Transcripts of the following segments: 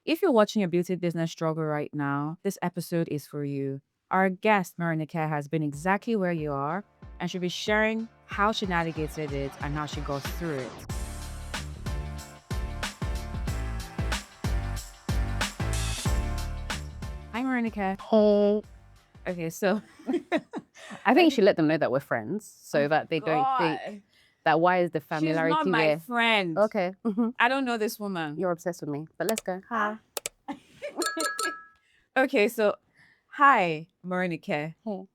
If you're watching a beauty business struggle right now, this episode is for you. Our guest, Morenike, has been exactly where you are, and she'll be sharing how she navigated it and how she got through it. Hi, Morenike. Hey, Okay, so I think you should let them know that we're friends so oh that they don't think God, that why is the she's not familiarity my there? friend. Okay, I don't know this woman. you're obsessed with me, but let's go. Hi. Okay, so hi, Morenike. Hey. All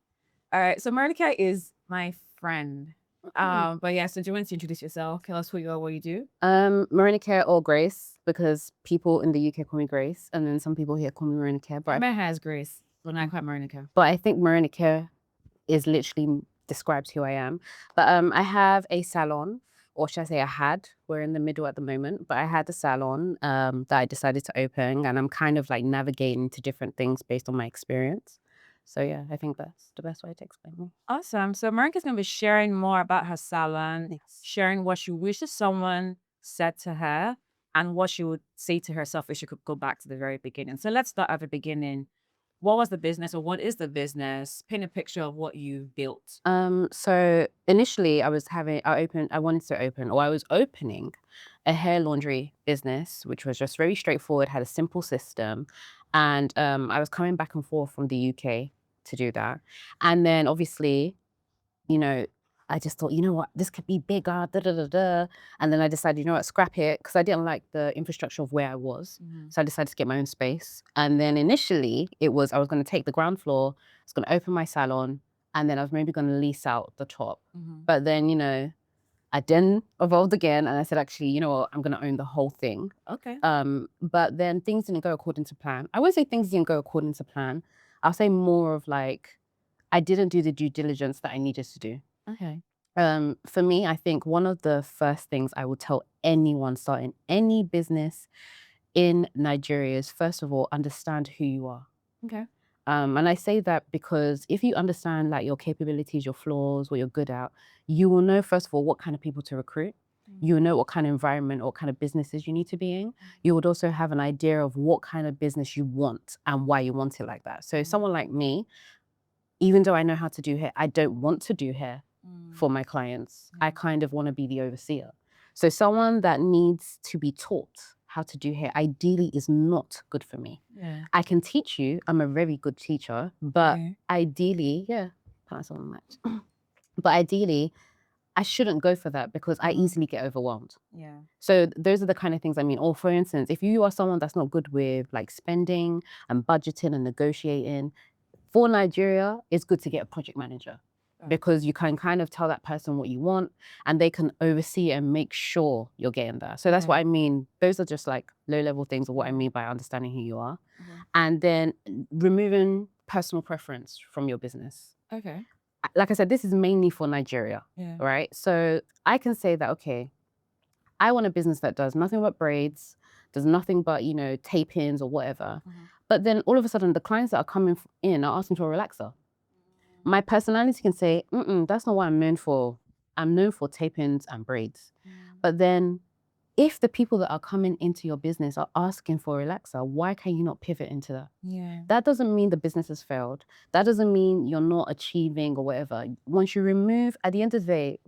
right, so Morenike is my friend. Mm. But yeah, so do you want to introduce yourself? Tell us who you are, what you do. Morenike or Grace, because people in the UK call me Grace, and then some people here call me Morenike. My has Grace, but not quite Morenike. But I think Morenike is literally describes who I am. But I have a salon, or should I say I had, we're in the middle at the moment, but I had a salon that I decided to open, and I'm kind of like navigating to different things based on my experience. So yeah, I think that's the best way to explain me. Awesome. So Morenike's going to be sharing more about her salon, Yes. sharing what she wishes someone said to her, and what she would say to herself if she could go back to the very beginning. So let's start at the beginning. What was the business, or what is the business? Paint a picture of what you built. So initially I wanted to open, or I was opening a hair laundry business, which was just very straightforward, had a simple system. And I was coming back and forth from the UK to do that. And then obviously, you know, I just thought, you know what, this could be bigger, da da da da. And then I decided, you know what, scrap it, because I didn't like the infrastructure of where I was. So I decided to get my own space. And then initially I was going to take the ground floor, I was going to open my salon, and then I was maybe going to lease out the top. But then, I then evolved again, and I said, actually, you know what, I'm going to own the whole thing. Okay. But then things didn't go according to plan. I wouldn't say things didn't go according to plan. I'll say more of like, I didn't do the due diligence that I needed to do. Okay. For me, I think one of the first things I would tell anyone starting any business in Nigeria is, first of all, understand who you are. Okay. And I say that because if you understand like your capabilities, your flaws, what you're good at, you will know, first of all, what kind of people to recruit. You will know what kind of environment or kind of businesses you need to be in. You would also have an idea of what kind of business you want and why you want it like that. So someone like me, even though I know how to do hair, I don't want to do hair for my clients. I kind of want to be the overseer. So someone that needs to be taught how to do hair ideally is not good for me. Yeah. I can teach you. I'm a very good teacher, but Okay. ideally, pass on that. But ideally, I shouldn't go for that because I easily get overwhelmed. Yeah. So those are the kind of things I mean. Or for instance, if you are someone that's not good with like spending and budgeting and negotiating, for Nigeria, it's good to get a project manager because you can kind of tell that person what you want and they can oversee and make sure you're getting there. So that's what I mean. Those are just like low-level things of what I mean by understanding who you are. And then removing personal preference from your business. Okay. Like I said, this is mainly for Nigeria, Yeah. right? So I can say that, okay, I want a business that does nothing but braids, does nothing but, tape-ins or whatever. But then all of a sudden, the clients that are coming in are asking for a relaxer. My personality can say, that's not what I'm known for. I'm known for tape-ins and braids. But then if the people that are coming into your business are asking for a relaxer, why can you not pivot into that? Yeah. That doesn't mean the business has failed. That doesn't mean you're not achieving or whatever. Once you remove, at the end of the day,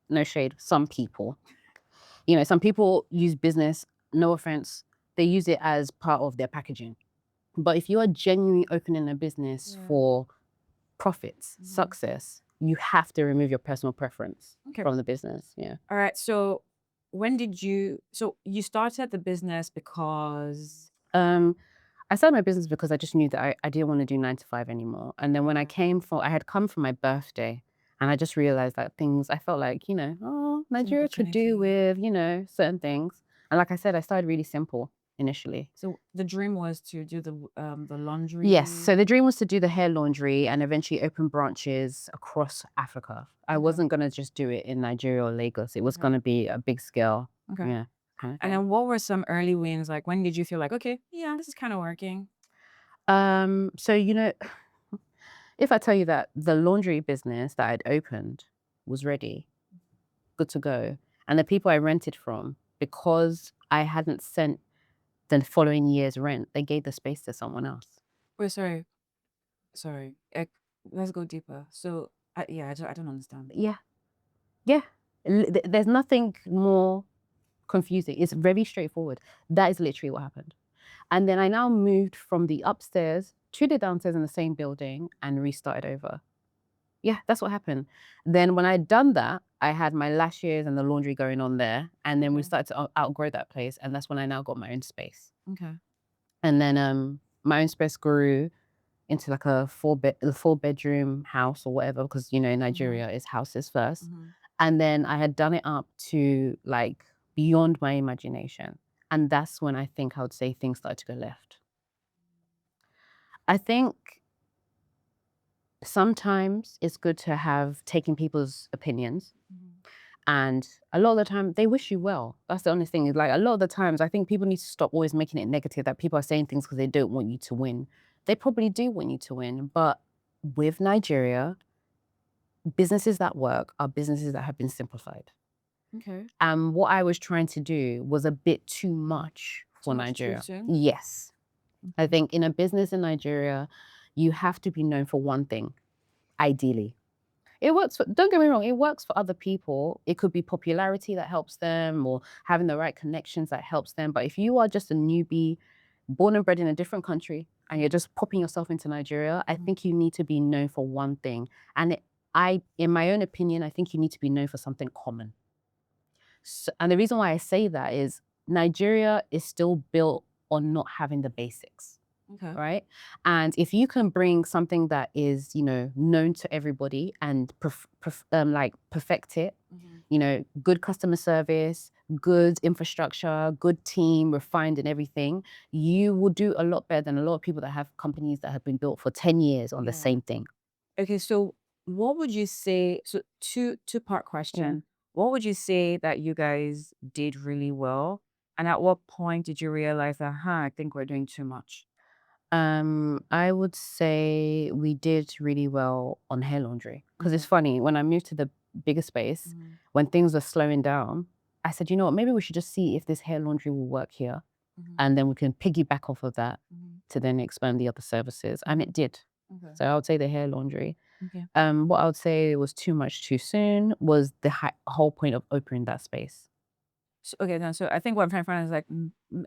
no shade, some people, some people use business, no offense, they use it as part of their packaging. But if you are genuinely opening a business for profits, success, you have to remove your personal preference from the business. Yeah. All right. So you started the business because I started my business because I just knew that I didn't want to do 9 to 5 anymore. And then when I had come for my birthday and I just realized that I felt like, Nigeria could do with, certain things. And like I said, I started really simple initially. So the dream was to do the laundry. Yes. So the dream was to do the hair laundry and eventually open branches across Africa. I wasn't going to just do it in Nigeria or Lagos. It was going to be a big scale. Okay. Yeah. Kind of And then what were some early wins? Like when did you feel like, okay, yeah, this is kind of working? So, if I tell you that the laundry business that I'd opened was ready, good to go, and the people I rented from, because I hadn't sent the following year's rent. They gave the space to someone else. Wait, sorry. Let's go deeper. So, yeah, I don't understand. Yeah. Yeah. There's nothing more confusing. It's very straightforward. That is literally what happened. And then I now moved from the upstairs to the downstairs in the same building and restarted over. Yeah, that's what happened. Then when I'd done that, I had my lashes and the laundry going on there. And then we Okay. started to outgrow that place. And that's when I now got my own space. Okay. And then my own space grew into like a four bedroom house or whatever, because in Nigeria it's houses first. And then I had done it up to like beyond my imagination. And that's when I think I would say things started to go left. I think sometimes it's good to have taken people's opinions. And a lot of the time they wish you well. That's the honest thing. Is like a lot of the times I think people need to stop always making it negative that people are saying things because they don't want you to win. They probably do want you to win. But with Nigeria, businesses that work are businesses that have been simplified. Okay. And what I was trying to do was a bit too much for Too much too Nigeria. soon? Yes. I think in a business in Nigeria, you have to be known for one thing, ideally. It works don't get me wrong, it works for other people. It could be popularity that helps them or having the right connections that helps them. But if you are just a newbie, born and bred in a different country, and you're just popping yourself into Nigeria, I think you need to be known for one thing. And in my own opinion, I think you need to be known for something common. So, and the reason why I say that is Nigeria is still built on not having the basics. Okay. Right. And if you can bring something that is, known to everybody and like perfect it, good customer service, good infrastructure, good team, refined and everything, you will do a lot better than a lot of people that have companies that have been built for 10 years on the same thing. Okay, so what would you say? So two-part question. What would you say that you guys did really well? And at what point did you realize that, I think we're doing too much? I would say we did really well on hair laundry. Because it's funny, when I moved to the bigger space, when things were slowing down, I said, you know what, maybe we should just see if this hair laundry will work here. And then we can piggyback off of that to then expand the other services. And it did. Okay. So I would say the hair laundry. Okay. What I would say was too much too soon was the whole point of opening that space. So, okay, then so I think what I'm trying to find is like,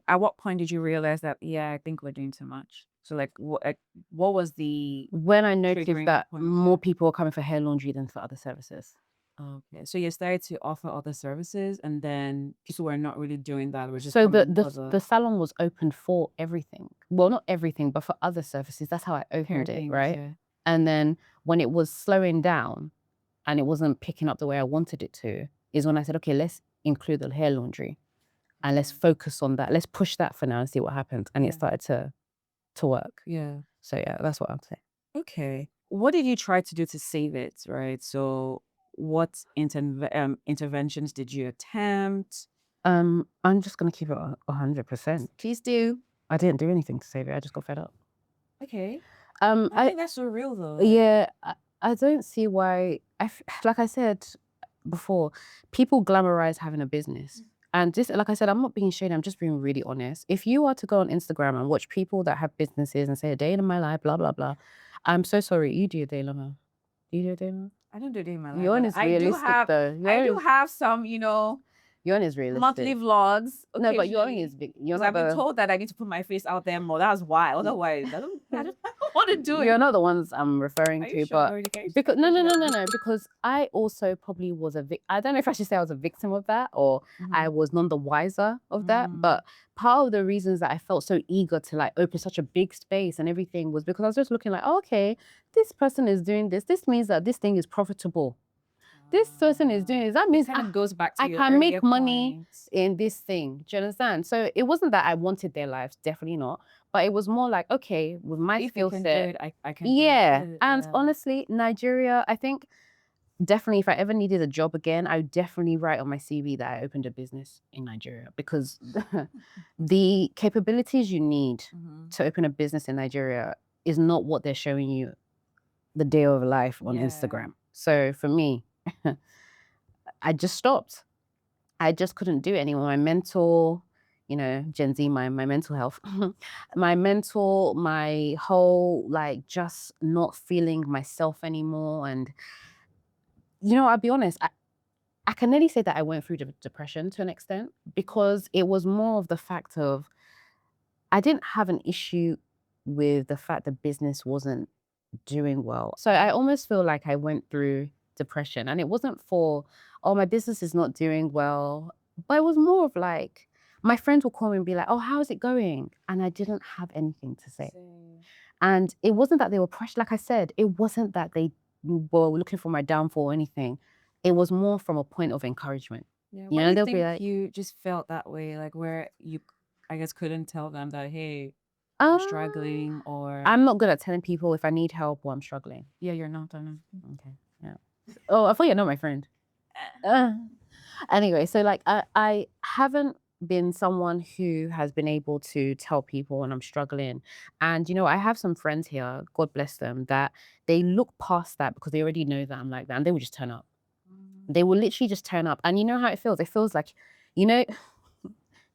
at what point did you realize that, I think we're doing too much? So like, what was the When I noticed triggering that point? more people were coming for hair laundry than for other services. Okay, so you started to offer other services, and then people were not really doing that. We're just So coming for the salon was open for everything. Well, not everything, but for other services. That's how I opened it, things, right? yeah. And then when it was slowing down and it wasn't picking up the way I wanted it to, is when I said, okay, let's include the hair laundry and let's focus on that. Let's push that for now and see what happens. And it started to work. Yeah. So yeah, that's what I'd say. Okay. What did you try to do to save it, right? So what interventions did you attempt? I'm just gonna keep it 100%. Please do. I didn't do anything to save it. I just got fed up. Okay. I I think that's so real though. Yeah, I don't see why. Like I said before, people glamorize having a business. And this, like I said, I'm not being shady, I'm just being really honest. If you are to go on Instagram and watch people that have businesses and say a day in my life, blah, blah, blah, I'm so sorry. You do a day, Lama. Do you do a day, Lama? I don't do it in my life. Your one But is realistic, though. I do have some, Your one is realistic. monthly vlogs. No, but your own occasionally, is big. You're 'cause not I've been the, told that I need to put my face out there more. That's why. Otherwise, I don't want to do it. you're not the ones I'm referring Are to, you sure, but Morenike? because no, because I also probably was I don't know if I should say I was a victim of that or I was none the wiser of that. But part of the reasons that I felt so eager to like open such a big space and everything was because I was just looking like, oh, okay, this person is doing this. This means that this thing is profitable. This person is doing this. That means Kind of goes back to I your can make earlier money points. in this thing. Do you understand? So it wasn't that I wanted their lives, definitely not. But it was more like, okay, with my If skill you can do set, it, I can do yeah. it. And Yeah. honestly, Nigeria, I think definitely if I ever needed a job again, I would definitely write on my CV that I opened a business in Nigeria because the capabilities you need to open a business in Nigeria is not what they're showing you the day of life on Instagram. So for me, I just stopped. I just couldn't do it anymore. My mental, Gen Z, my mental health, my whole like just not feeling myself anymore. And I'll be honest, I can nearly say that I went through depression to an extent, because it was more of the fact of I didn't have an issue with the fact that business wasn't doing well. So I almost feel like I went through depression, and it wasn't for, oh, my business is not doing well, but it was more of like my friends will call me and be like, oh, how's it going? And I didn't have anything to say. And it wasn't that they were pressured. Like I said, it wasn't that they were looking for my downfall or anything. It was more from a point of encouragement. Yeah. You Why know, do you they'll be think like, you just felt that way? Like where you, I guess, couldn't tell them that, hey, I'm struggling, or I'm not good at telling people if I need help or I'm struggling. yeah, you're not. I know. Okay. Yeah. Oh, I thought you're not my friend. Anyway, so like I haven't been someone who has been able to tell people when I'm struggling. And I have some friends here, God bless them, that they look past that because they already know that I'm like that, and they will just turn up. They will literally just turn up. And you know how it feels? It feels like, you know,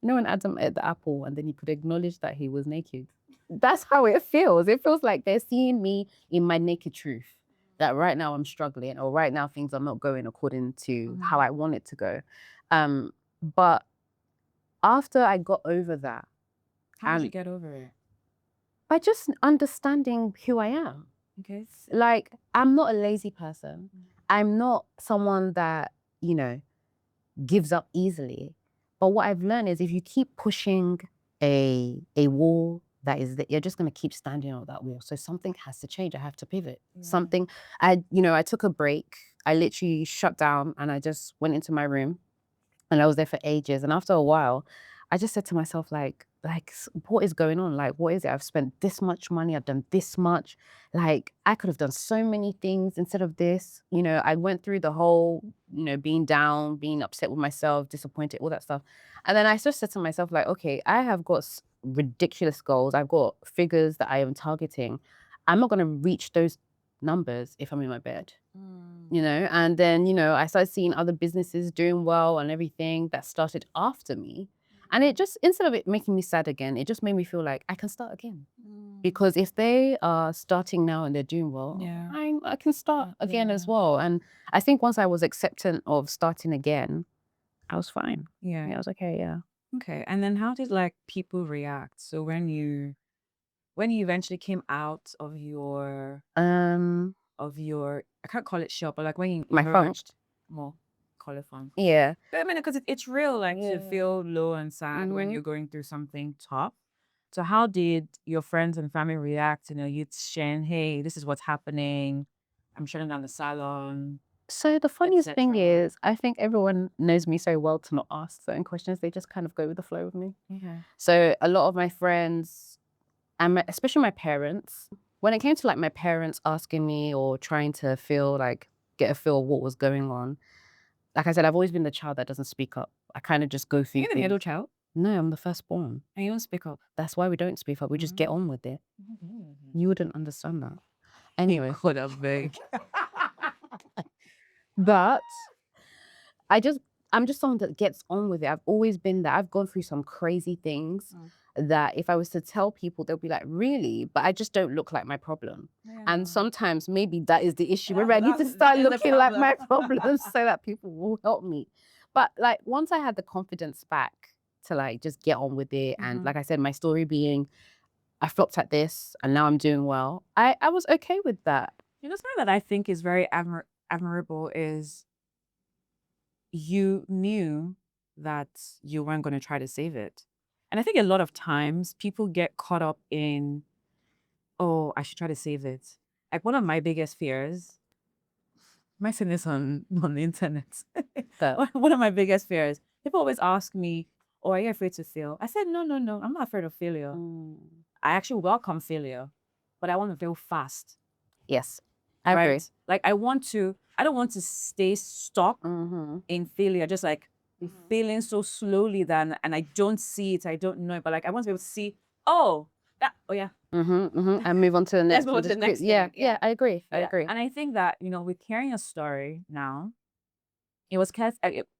when Adam ate the apple and then he could acknowledge that he was naked. That's how it feels. It feels like they're seeing me in my naked truth. That right now I'm struggling, or right now things are not going according to how I want it to go. But after I got over that, How did you get over it? by just understanding who I am. Okay. Like, I'm not a lazy person. I'm not someone that, gives up easily. But what I've learned is if you keep pushing a wall that is that, you're just going to keep standing on that wall. So something has to change. I have to pivot. Something, I took a break. I literally shut down and I just went into my room, and I was there for ages. And after a while, I just said to myself, like, what is going on? Like, what is it? I've spent this much money. I've done this much. Like, I could have done so many things instead of this. I went through the whole, being down, being upset with myself, disappointed, all that stuff. And then I just said to myself, like, okay, I have got ridiculous goals. I've got figures that I am targeting. I'm not going to reach those numbers if I'm in my bed. And then, I started seeing other businesses doing well and everything that started after me. And it just, instead of it making me sad again, it just made me feel like I can start again. Because if they are starting now and they're doing well, I can start again as well. And I think once I was acceptant of starting again, I was fine. Yeah, I was okay, yeah. Okay. And then how did like people react? So when you eventually came out of your I can't call it shop, but like when you My funk. emerged, more call it funk. Yeah. But I mean, because it's real, like to feel low and sad when you're going through something tough. So how did your friends and family react? You sharing, hey, this is what's happening. I'm shutting down the salon. So the funniest thing etc. is, I think everyone knows me so well to not ask certain questions. They just kind of go with the flow with me. Okay. So a lot of my friends, and especially my parents, when it came to like my parents asking me or trying to get a feel of what was going on, like I said, I've always been the child that doesn't speak up. I kind of just go through You're the things. middle child, No, I'm the firstborn. and you don't speak up. That's why we don't speak up. We just get on with it. You wouldn't understand that. Anyway. Could have big. But I'm just someone that gets on with it. I've always been that. I've gone through some crazy things that if I was to tell people, they'll be like, really? But I just don't look like my problem. And sometimes maybe that is the issue. Maybe I need to start looking like my problems so that people will help me. But like once I had the confidence back to like just get on with it. And like I said, my story being I flopped at this and now I'm doing well. I was okay with that. Something that I think is very admirable is you knew that you weren't going to try to save it. And I think a lot of times people get caught up in, oh, I should try to save it. Like one of my biggest fears, am I saying this on the internet? One of my biggest fears, people always ask me, oh, are you afraid to fail? I said, no, I'm not afraid of failure. I actually welcome failure, but I want to fail fast. Yes, I agree. Like I don't want to stay stuck in failure, just like failing so slowly and I don't see it, I don't know it, but like I want to be able to see, and move on to the next. Let's move on to the next thing. Yeah, I agree. I agree. And I think that with hearing a story now, it was clear.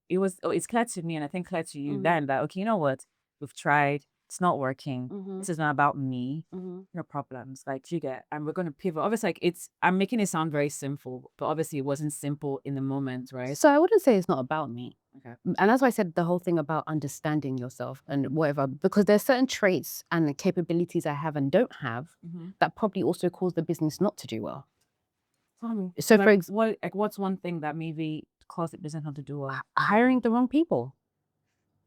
It's clear to me, and I think clear to you then that okay, you know what, we've tried, it's not working. Mm-hmm. This is not about me. Mm-hmm. No problems. Like you get, and we're gonna pivot. Obviously, like I'm making it sound very simple, but obviously it wasn't simple in the moment, right? So I wouldn't say it's not about me. Okay. And that's why I said the whole thing about understanding yourself and whatever, because there's certain traits and capabilities I have and don't have that probably also cause the business not to do well. So Like, for example, what's one thing that maybe caused it business not to do well? hiring the wrong people.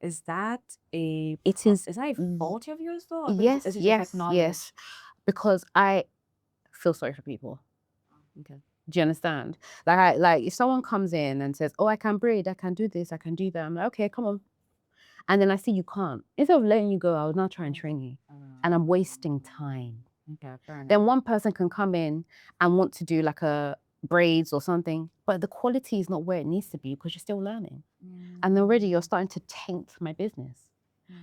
Is that a It is. is that a fault of yours though? Or Yes, is it just yes, like knowledge? yes. Because I feel sorry for people. Okay. Do you understand? Like if someone comes in and says, "Oh, I can braid, I can do this, I can do that," I'm like, "Okay, come on." And then I see you can't. Instead of letting you go, I would now try and train you, and I'm wasting time. Okay, fair enough. Then one person can come in and want to do like a braids or something, but the quality is not where it needs to be because you're still learning, and already you're starting to taint my business.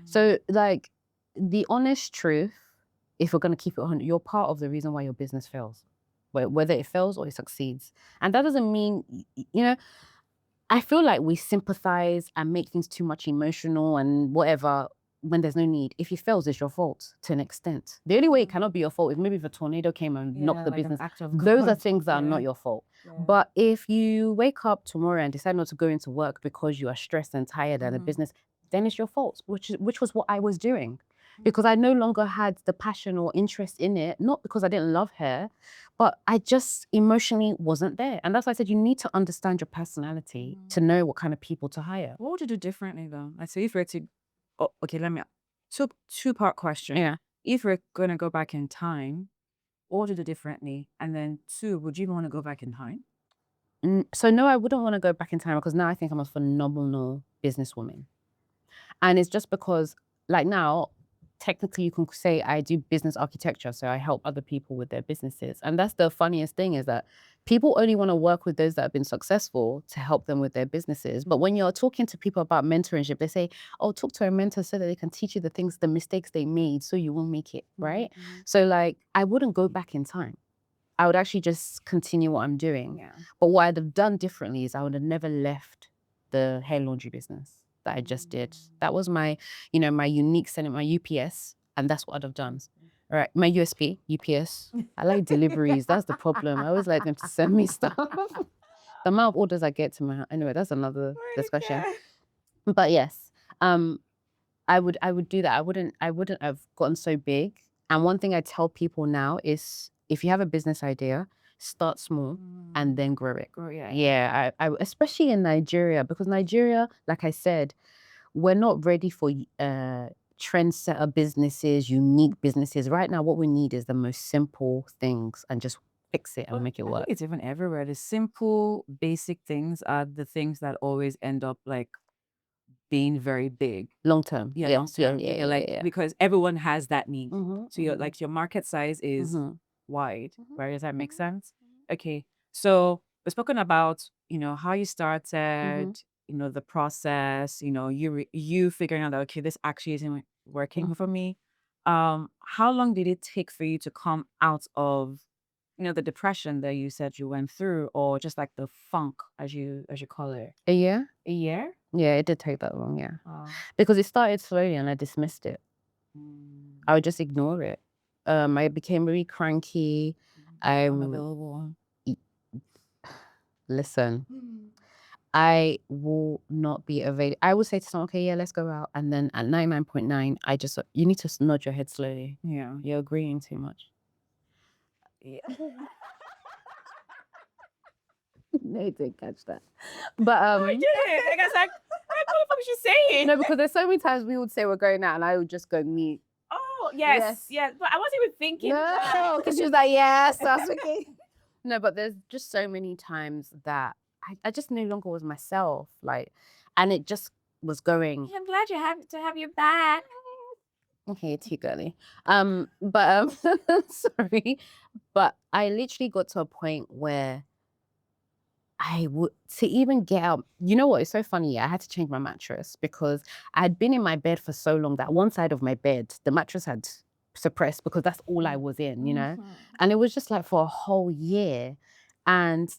So like the honest truth, if we're going to keep it on, you're part of the reason why your business fails, whether it fails or it succeeds. And that doesn't mean, you know, I feel like we sympathize and make things too much emotional and whatever when there's no need. If it fails, it's your fault to an extent. The only way it cannot be your fault is maybe if a tornado came and knocked the like an business. act of Those are God. things that are not your fault. But if you wake up tomorrow and decide not to go into work because you are stressed and tired and the business, then it's your fault, which was what I was doing. Because I no longer had the passion or interest in it, not because I didn't love her, but I just emotionally wasn't there. And that's why I said you need to understand your personality to know what kind of people to hire. What would you do differently though? Like, so if we're to, okay, let me, two-part question. Yeah. If we're gonna go back in time, what would you do differently? And then two, would you even want to go back in time? So no, I wouldn't want to go back in time because now I think I'm a phenomenal businesswoman. And it's just because like now, technically you can say I do business architecture. So I help other people with their businesses. And that's the funniest thing is that people only want to work with those that have been successful to help them with their businesses. But when you're talking to people about mentorship, they say, oh, talk to a mentor so that they can teach you the things, the mistakes they made so you won't make it, right? So like, I wouldn't go back in time. I would actually just continue what I'm doing. Yeah. But what I'd have done differently is I would have never left the hair laundry business that I just did. That was my, my unique selling, my UPS, and that's what I'd have done. All right, my USP, UPS. I like deliveries. That's the problem. I always like them to send me stuff. The amount of orders I get to my house. Anyway, that's another discussion. But yes, I would do that. I wouldn't have gotten so big. And one thing I tell people now is if you have a business idea, start small and then grow it. Yeah, I especially in Nigeria, because Nigeria, like I said, we're not ready for trendsetter businesses, unique businesses. Right now, what we need is the most simple things and just fix it and make it I work. think it's even everywhere. The simple, basic things are the things that always end up like being very big. Long term. Yeah, Yeah, long term. yeah, Like yeah. because everyone has that need. Mhm, So you're like your market size is wide. Mhm, Right? Does that make sense? Okay. So we've spoken about, how you started, the process, you figuring out that okay, this actually isn't working for me. How long did it take for you to come out of, the depression that you said you went through, or just like the funk as you call it? A year? A year? Yeah, it did take that long, yeah. Wow. Because it started slowly and I dismissed it. I would just ignore it. I became really cranky. Unavailable. Listen, I will not be available. I will say to someone, okay, yeah, let's go out. And then at 99.9, you need to nod your head slowly. Yeah. You're agreeing too much. Yeah. No, you didn't catch that. But I did it. Like I was like, what the fuck is she saying? no, because there's so many times we would say we're going out and I would just go mute. Oh, yes. But I wasn't even thinking that. No, because she was like, yes, that's okay. No, but there's just so many times that I just no longer was myself. Like, and it just was going. I'm glad to have you back. Okay, too girly. But sorry. But I literally got to a point where I would to even get out. You know what? It's so funny. I had to change my mattress because I had been in my bed for so long that one side of my bed, the mattress had suppressed because that's all I was in, And it was just like for a whole year. And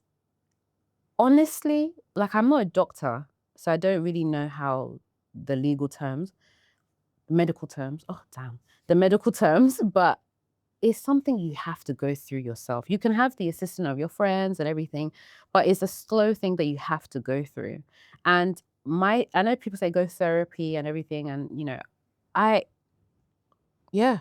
honestly, like I'm not a doctor, so I don't really know how the legal terms. medical terms. Oh, damn. The medical terms, but it's something you have to go through yourself. You can have the assistance of your friends and everything, but it's a slow thing that you have to go through. And I know people say go therapy and everything, and I yeah,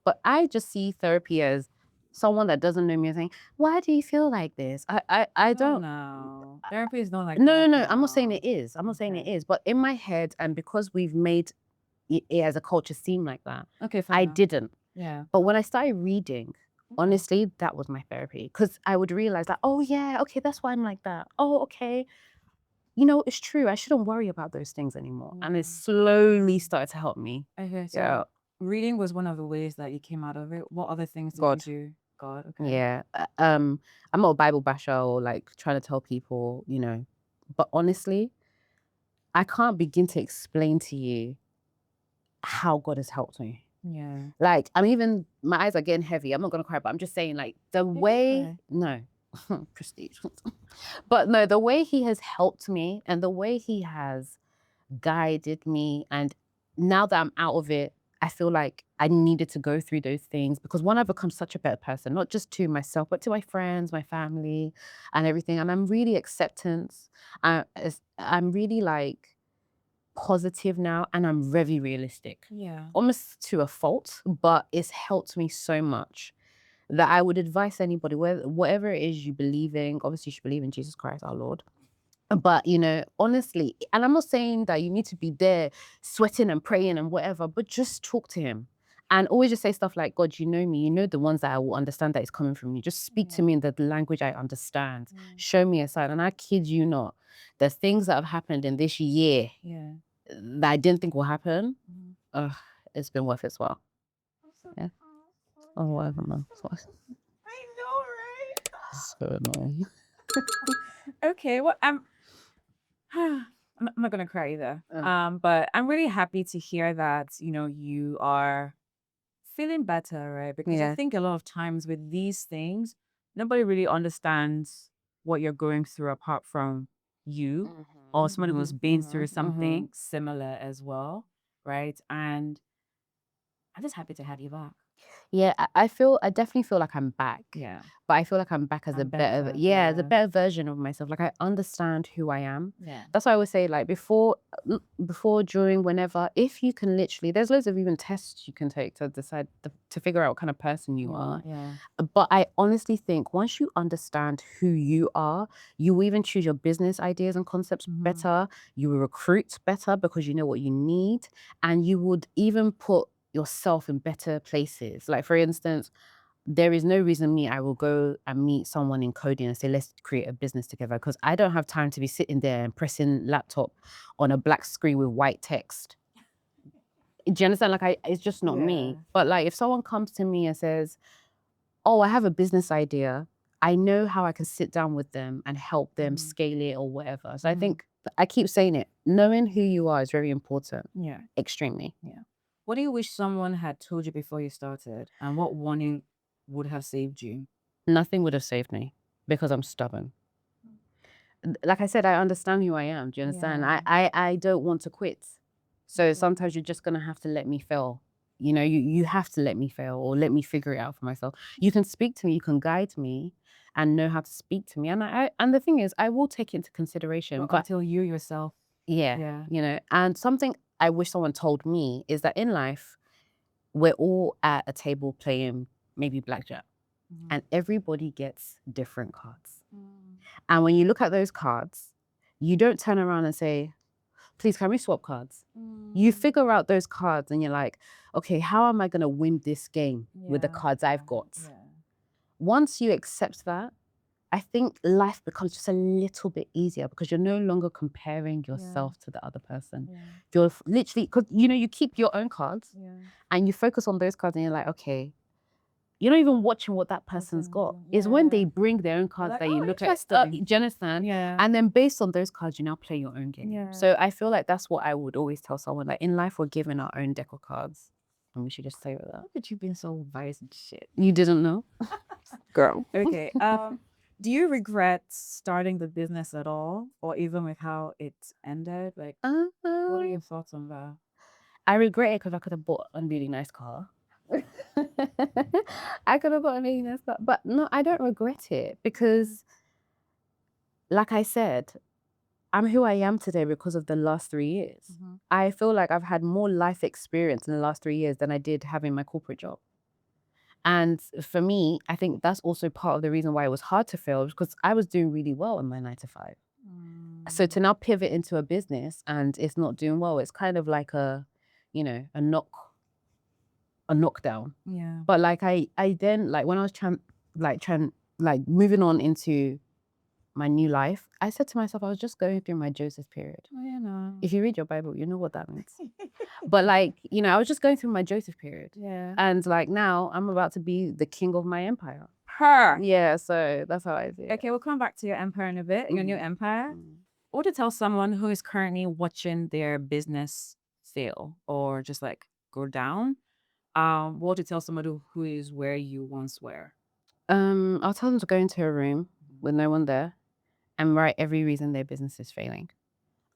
but I just see therapy as someone that doesn't know me and saying, "Why do you feel like this?" I Oh don't. no. Therapy is not like No, no, that no. I'm not saying now. it is. I'm not saying it Okay. is. But in my head, and because we've made it as a culture seem like that, Okay, fair I enough. didn't. Yeah. But when I started reading, Okay. honestly, that was my therapy. Because I would realize that, oh, yeah, okay, that's why I'm like that. Oh, okay. It's true. I shouldn't worry about those things anymore. And Yeah. it slowly started to help me. Okay, so Yeah. reading was one of the ways that you came out of it. What other things did you God. do? God, okay. Yeah. I'm not a Bible basher or like trying to tell people, but honestly, I can't begin to explain to you how God has helped me. Yeah. Like, my eyes are getting heavy. I'm not going to cry, but I'm just saying, like, the You can way, cry. no, prestige. But no, the way he has helped me and the way he has guided me. And now that I'm out of it, I feel like I needed to go through those things because one, I've become such a better person, not just to myself, but to my friends, my family, and everything. And I'm really acceptance. I'm really like positive now, and I'm very realistic. Yeah. Almost to a fault, but it's helped me so much that I would advise anybody, whatever it is you believe in, obviously you should believe in Jesus Christ, our Lord. But honestly, and I'm not saying that you need to be there sweating and praying and whatever, but just talk to him. And always just say stuff like, God, you know me, you know the ones that I will understand that is coming from you. Just speak to me in the language I understand. Show me a sign. And I kid you not, there's things that have happened in this year Yeah. that I didn't think will happen. It's been worth its while. Yeah. Oh, whatever, man. I know, right? So annoying. Okay, well, I'm not gonna cry either. Oh. But I'm really happy to hear that, you are feeling better, right? Because I Yeah. think a lot of times with these things, nobody really understands what you're going through apart from you or somebody who's been through something similar as well, right? And I'm just happy to have you back. Yeah, I definitely feel like I'm back. Yeah. But I feel like I'm back as a I'm better, better. as a better version of myself. Like I understand who I am. Yeah. That's why I always say like before, during, whenever, if you can literally, there's loads of even tests you can take to decide to figure out what kind of person you are. Yeah. But I honestly think once you understand who you are, you will even choose your business ideas and concepts better. You will recruit better because you know what you need. And you would even put yourself in better places. Like for instance, there is no reason I will go and meet someone in coding and say, let's create a business together because I don't have time to be sitting there and pressing laptop on a black screen with white text. Do you understand? Like it's just not me. Yeah. But like if someone comes to me and says, oh, I have a business idea, I know how I can sit down with them and help them scale it or whatever. So I think I keep saying it, knowing who you are is very important. Yeah. Extremely. Yeah. What do you wish someone had told you before you started? And what warning would have saved you? Nothing would have saved me because I'm stubborn. Like I said, I understand who I am. Do you understand? Yeah. I don't want to quit. So sometimes you're just gonna have to let me fail. You have to let me fail or let me figure it out for myself. You can speak to me, you can guide me and know how to speak to me. And the thing is, I will take it into consideration. But But until you yourself. yeah, and something I wish someone told me is that in life, we're all at a table playing maybe blackjack. And everybody gets different cards. And when you look at those cards, you don't turn around and say, please, can we swap cards? You figure out those cards and you're like, okay, how am I going to win this game with the cards I've got? Yeah. Once you accept that, I think life becomes just a little bit easier because you're no longer comparing yourself to the other person. You're literally, because you keep your own cards and you focus on those cards and you're like, okay, you're not even watching what that person's got. It's when they bring their own cards like, that you "Oh, look at. interesting." Do you understand? Yeah. And then based on those cards, you now play your own game. Yeah. So I feel like that's what I would always tell someone. Like in life, we're given our own deck of cards. And we should just stay with that. Look at you being so wise and shit. You didn't know? Girl. Okay. Do you regret starting the business at all? Or even with how it ended? Like, what are your thoughts on that? I regret it because I could have bought a really nice car. I could have bought a really nice car. But no, I don't regret it because, like I said, I'm who I am today because of the last 3 years. I feel like I've had more life experience in the last 3 years than I did having my corporate job. And for me, I think that's also part of the reason why it was hard to fail, because I was doing really well in my 9 to 5. So to now pivot into a business and it's not doing well, it's kind of like a knockdown. Yeah. But like I then, like, when I was moving on into my new life, I said to myself, I was just going through my Joseph period. Oh, you know. If you read your Bible, you know what that means. But like, I was just going through my Joseph period. Yeah. And like now I'm about to be the king of my empire. Her. Yeah, so that's how I see it. Okay, we'll come back to your empire in a bit, your new empire. What to tell someone who is currently watching their business fail or just like go down? What to tell somebody who is where you once were? I'll tell them to go into a room with no one there and write every reason their business is failing.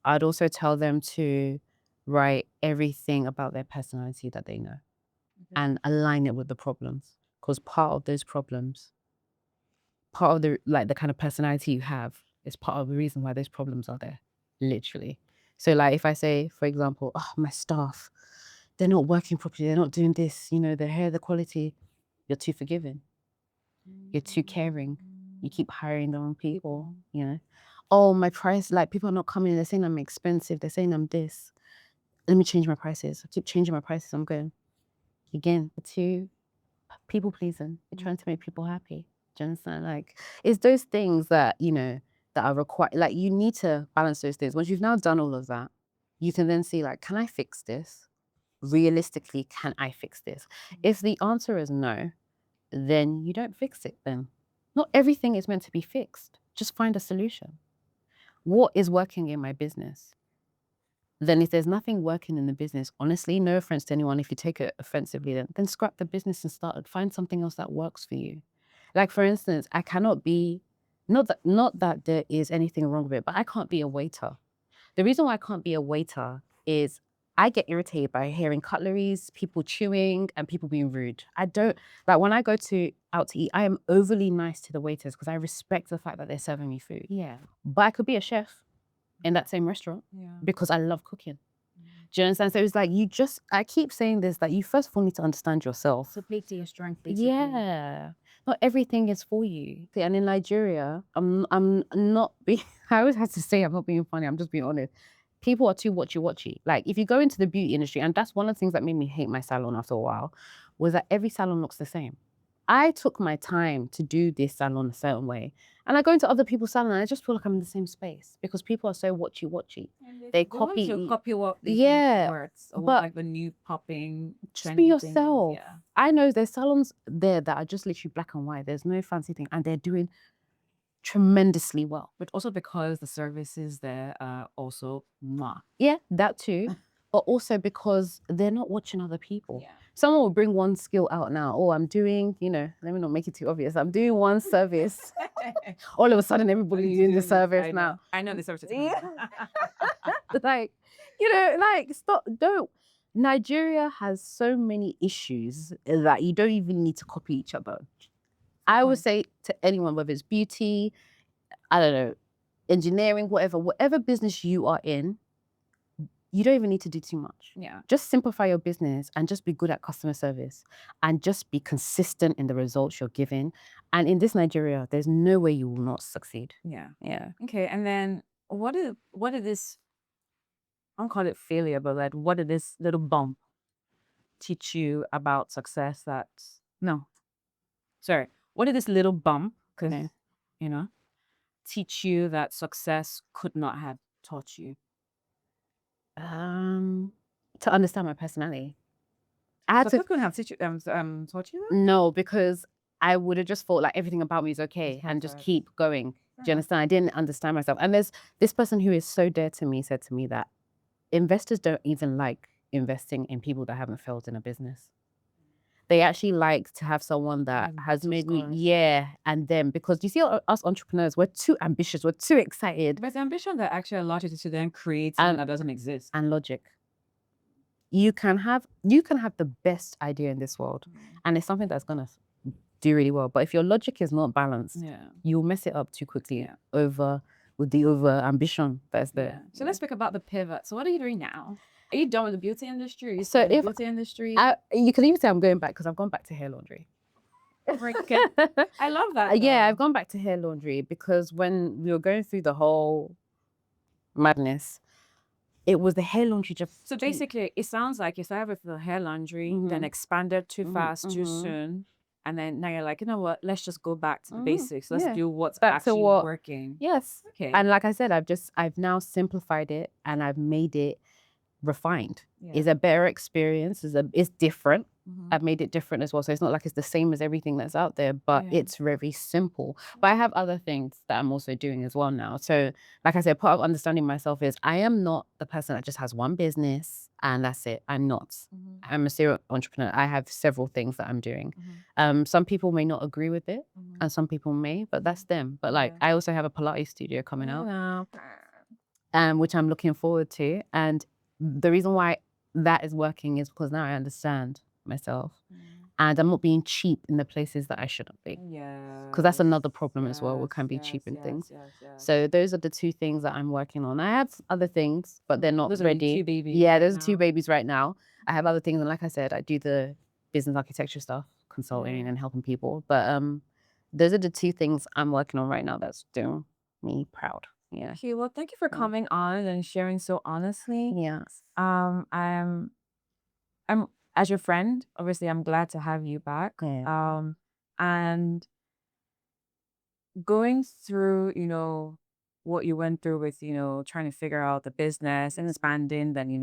I'd also tell them to write everything about their personality that they know and align it with the problems, because part of those problems, part of the kind of personality you have, is part of the reason why those problems are there, literally. So like if I say, for example, oh, my staff, they're not working properly, they're not doing this, the hair, the quality, you're too forgiving. You're too caring. You keep hiring the wrong people, Oh, my price, like people are not coming, they're saying I'm expensive, they're saying I'm this. Let me change my prices. I keep changing my prices. I'm going, again, too people pleasing. You're trying to make people happy. Do you understand? Like, it's those things that, that are required. Like, you need to balance those things. Once you've now done all of that, you can then see, like, can I fix this? Realistically, can I fix this? If the answer is no, then you don't fix it then. Not everything is meant to be fixed. Just find a solution. What is working in my business? Then if there's nothing working in the business, honestly, no offense to anyone, if you take it offensively, then scrap the business and find something else that works for you. Like, for instance, I cannot be, not that there is anything wrong with it, but I can't be a waiter. The reason why I can't be a waiter is I get irritated by hearing cutleries, people chewing, and people being rude. I don't, like, when I go out to eat, I am overly nice to the waiters because I respect the fact that they're serving me food. Yeah. But I could be a chef in that same restaurant because I love cooking. Do you understand? So it's like, I keep saying this, that you first of all need to understand yourself. So play to your strength, basically. Yeah. Not everything is for you. And in Nigeria, I'm not being, I always have to say I'm not being funny, I'm just being honest. People are too watchy. Like, if you go into the beauty industry, and that's one of the things that made me hate my salon after a while, was that every salon looks the same. I took my time to do this salon a certain way. And I go into other people's salon and I just feel like I'm in the same space because people are so watchy. They copy. Copy what words or but like the new popping. Just be trending thing. yourself. Yeah. I know there's salons there that are just literally black and white. There's no fancy thing. And they're doing tremendously well. But also because the services there are also Yeah, that too. But also because they're not watching other people. Yeah. Someone will bring one skill out now. Oh, I'm doing, let me not make it too obvious. I'm doing one service. All of a sudden, everybody's doing the service now. I know the service. Stop, don't. Nigeria has so many issues that you don't even need to copy each other. I would say to anyone, whether it's beauty, I don't know, engineering, whatever business you are in, you don't even need to do too much. Yeah. Just simplify your business and just be good at customer service and just be consistent in the results you're giving. And in this Nigeria, there's no way you will not succeed. Yeah. Yeah. Okay. And then what did this, I don't call it failure, but like, what did this little bump teach you about success what did this little bump, teach you that success could not have taught you? To understand my personality. Success couldn't have taught you that? No, because I would have just thought like everything about me is okay and just keep going. Do you understand? I didn't understand myself. And there's this person who is so dear to me said to me that investors don't even like investing in people that haven't failed in a business. They actually like to have someone that has maybe, and them. Because you see, us entrepreneurs, we're too ambitious, we're too excited. But the ambition that actually allows you to then create something that doesn't exist. And logic. you can have the best idea in this world, and it's something that's gonna do really well. But if your logic is not balanced, Yeah. you'll mess it up too quickly Yeah. with the over ambition that's Yeah. there. So let's speak about the pivot. So what are you doing now? Are you done with the beauty industry? Are you So still in the if beauty industry? you can even say I'm going back because I've gone back to hair laundry. Okay. I love that. Yeah, I've though. gone back to hair laundry because when we were going through the whole madness, it was the hair laundry just. So basically, it sounds like you started with the hair laundry, then expanded too fast, too soon, and then now you're like, you know what? Let's just go back to the basics. Let's Yeah. do what's Back to actually what- working. Yes. Okay. And like I said, I've now simplified it and I've made it refined. Yeah. It's a better experience. It's different. Mhm. I've made it different as well. So it's not like it's the same as everything that's out there, but Yeah. it's very simple. But I have other things that I'm also doing as well now. So like I said, part of understanding myself is I am not the person that just has one business and that's it. I'm not. Mhm. I'm a serial entrepreneur. I have several things that I'm doing. Mhm. Some people may not agree with it Mhm. and some people may, but that's them. But like Yeah. I also have a Pilates studio coming out, Yeah. which I'm looking forward to. And the reason why that is working is because now I understand myself and I'm not being cheap in the places that I shouldn't be. Yeah. Because that's another problem as well. We can be cheap in things. Yes. So those are the two things that I'm working on. I have other things, but they're not Those are the ready. two babies Yeah, right those are two now. babies right now. I have other things, and like I said, I do the business architecture stuff, consulting Yeah. and helping people. But those are the two things I'm working on right now that's doing me proud. Yeah. Okay, well, thank you for coming on and sharing so honestly. Yeah. I'm as your friend, obviously I'm glad to have you back. Yeah. And going through, what you went through with, trying to figure out the business and expanding, then,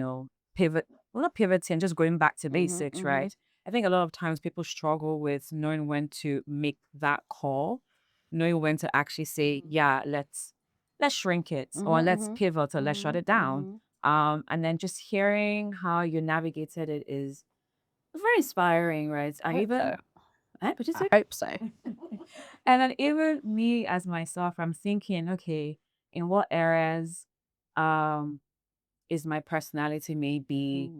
not pivoting, just going back to basics, right? I think a lot of times people struggle with knowing when to make that call, knowing when to actually say, yeah, let's shrink it or let's pivot or let's shut it down. And then just hearing how you navigated it is very inspiring, right? I even So. What you say? I hope so. And then even me as myself, I'm thinking, okay, in what areas is my personality maybe,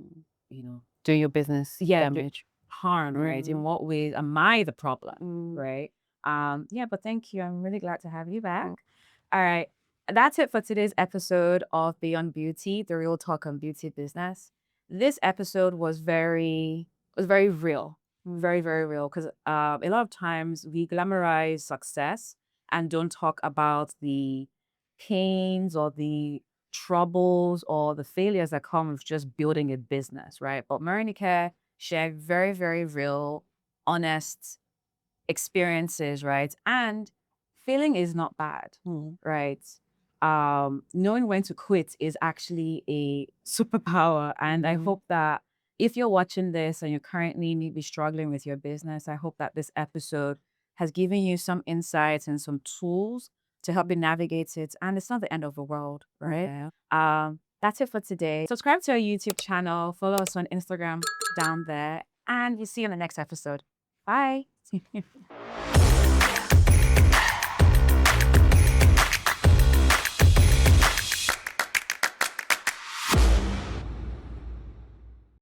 Do your business damage. harm, right? In what ways am I the problem? Right. Yeah, but thank you. I'm really glad to have you back. All right. That's it for today's episode of Beyond Beauty, the real talk on beauty business. This episode was very real, very, very real. Because a lot of times we glamorize success and don't talk about the pains or the troubles or the failures that come with just building a business, right? But Morenike shared very, very real, honest experiences, right? And failing is not bad, right? Knowing when to quit is actually a superpower. And I hope that if you're watching this and you're currently maybe struggling with your business, I hope that this episode has given you some insights and some tools to help you navigate it. And it's not the end of the world, right? That's it for today. Subscribe to our YouTube channel, follow us on Instagram down there, and we'll see you in the next episode. Bye.